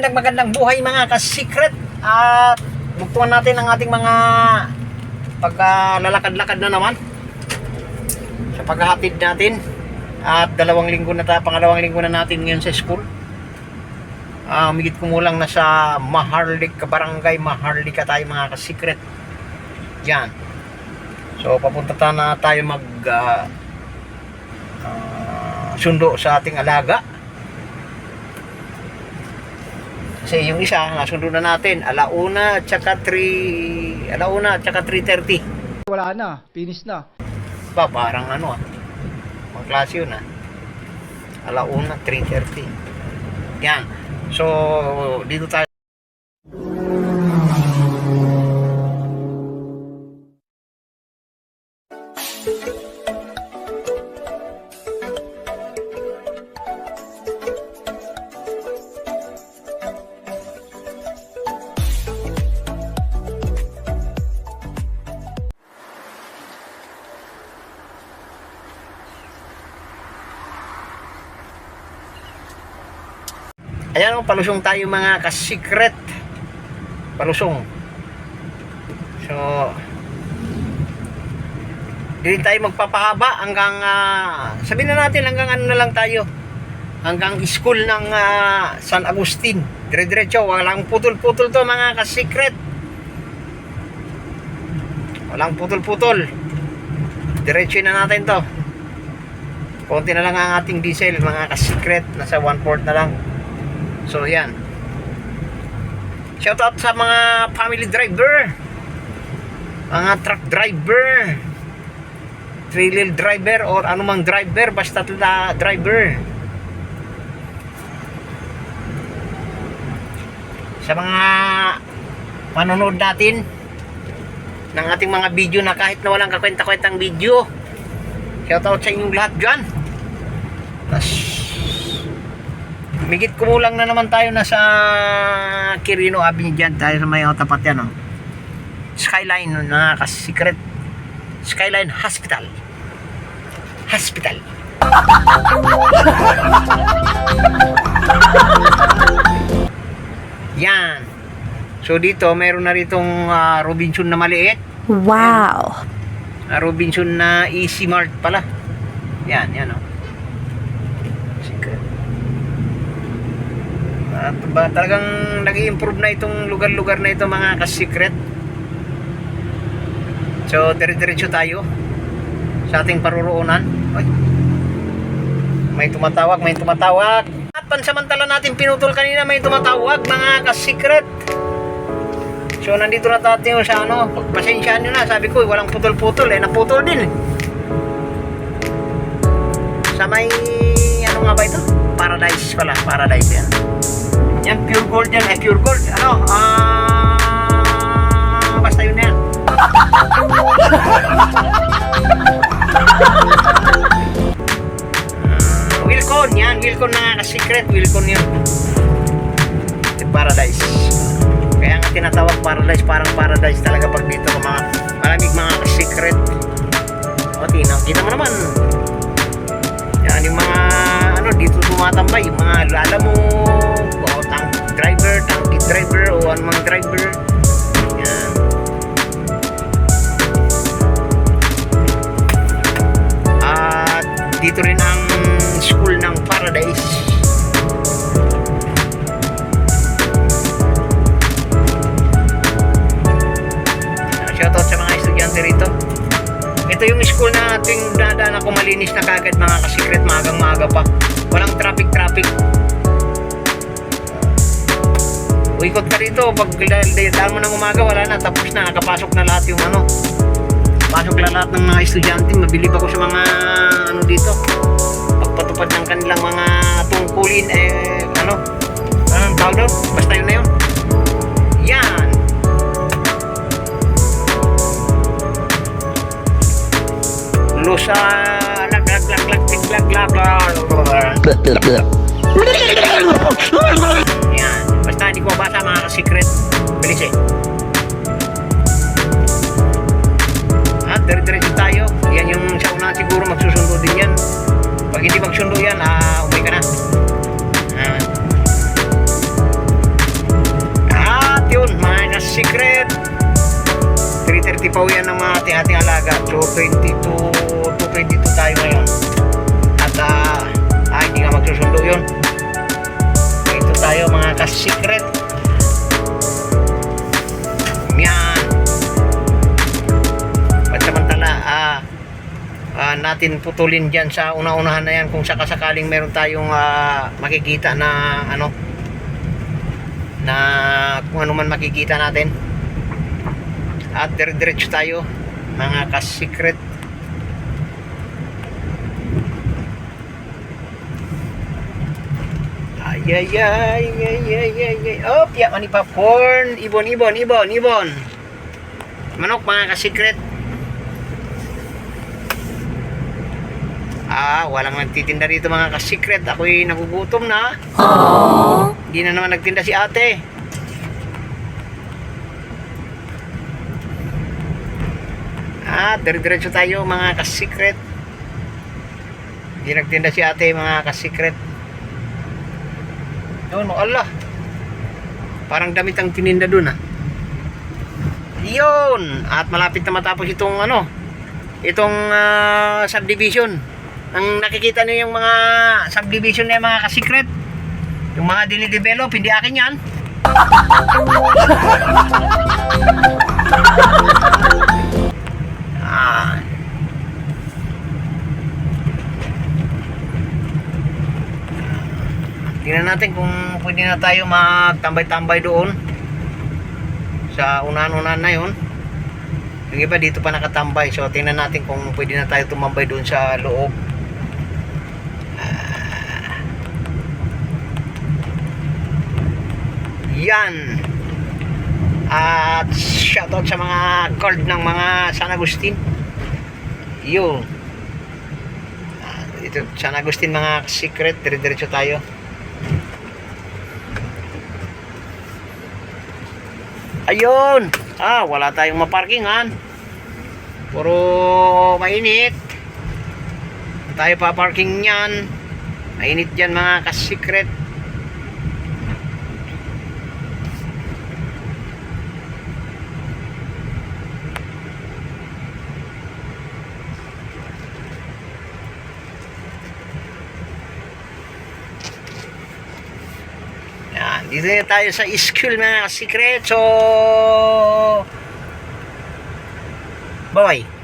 magandang buhay mga ka-secret. At buktuan natin ang ating mga paglalakad-lakad na naman sa paghahatid natin. At pangalawang linggo na natin ngayon sa school. Migit kumulang na sa Maharlika, Barangay Maharlika tayo mga ka-secret. Yan. So papunta na tayo mag sundo sa ating alaga. Kasi yung isa, nasundo na natin, alauna at saka 3:30. Wala na, finish na. Parang mga klase yun alauna, 3:30. Yan. So, dito tayo. Ayan, palusong tayo mga ka-secret. Palusong. So, hindi tayo magpapahaba hanggang sabihin na natin hanggang ano na lang tayo. Hanggang school ng San Agustin. Dire-diretso, walang putol-putol to mga ka-secret. Walang putol-putol. Diretso na natin to. Konti na lang ang ating diesel mga ka-secret. Nasa 1/4 na lang. So yan. Shoutout sa mga family driver, mga truck driver, trailer driver, or anumang driver, basta driver. Sa mga manonood natin ng ating mga video na kahit na walang kakwenta-kwentang video, shoutout sa inyong lahat dyan. Migit kumulang na naman tayo na sa Quirino Avenue dyan tayo sa may tapat yan Skyline na ka-secret. Skyline Hospital. Yan. So dito meron na ritong Robinson na maliit. Wow. Robinson na Easy Mart pala. Yan At talagang nag-i-improve na itong lugar-lugar na ito mga ka-secret. So dire-diretso tayo sa ating paruroonan. Ay, may tumatawag. At pansamantala natin pinutol kanina, may tumatawag mga ka-secret. So nandito na tayo sa pagpasensyaan nyo na. Sabi ko walang putol-putol, naputol din sa may nga ba ito? Paradise pala, Paradise yan. Yan, pure gold yan, pure gold. Basta yun na yan. Wilcon na ka-secret, Wilcon yun. Paradise. Kaya nga tinatawag Paradise, parang Paradise talaga pag dito mga malamig mga ka-secret. Kita mo naman. Yan yung mga dito tumatambay, yung mga lalamog, tanki driver o anumang driver. Yan. At dito rin ang school ng Paradise. Shoutout sa mga estudyante rito. Ito yung school na ating dadaan ako, malinis na kagad mga ka-secret, maagang-maaga pa. Walang traffic. Uikot ka rito, pag daan mo ng umaga, wala na, tapos na, nakapasok na lahat yung pasok na lahat ng mga estudyante. Mabilib ako sa mga dito, pagpatupad ng kanilang mga tungkulin, anong tawag doon? Basta yun na yun. Yan. Lusa, yan. Basta hindi ko mabasa mga ka-secret. Bilis At dire-diretso tayo. Yan yung sa una siguro magsusundo din yan. Pag hindi magsundo yan, umay ka na. 30 pa yan ng mga ating alaga. So 22 tayo ngayon. At hindi nga magsusundo yun. Ito tayo mga ka-secret. Yan. Pansamantala natin putulin dyan sa una-unahan na yan kung sakasakaling meron tayong makikita na ano, na kung ano man makikita natin. At diretso tayo mga ka-secret. Ay. Oh, piyak man ni popcorn. Ibon. Manok mga ka-secret. Walang nagtitinda dito mga ka-secret. Ako'y nagugutom na. Hindi na naman nagtinda si ate. Diretso tayo mga ka-secret. Hindi nagtinda si ate mga ka-secret. Yun, Allah. Parang damit ang tininda dun Yun. At malapit na matapos itong itong subdivision. Ang nakikita niyo yung mga subdivision na yung mga ka-secret. Yung mga dinidevelop, hindi akin yan. Tingnan natin kung pwede na tayo magtambay-tambay doon sa unahan-unahan na yun. Yung iba dito pa nakatambay, so tingnan natin kung pwede na tayo tumambay doon sa loob. Yan. At shoutout sa mga guard ng mga San Agustin. Yun. Ito San Agustin mga secret. Diretso tayo. Ayun. Wala tayong maparkingan. Puro mainit. Tayo pa parking niyan. Mainit dyan mga ka-secret. Dito na tayo sa school mga ka-secret. So bye-bye.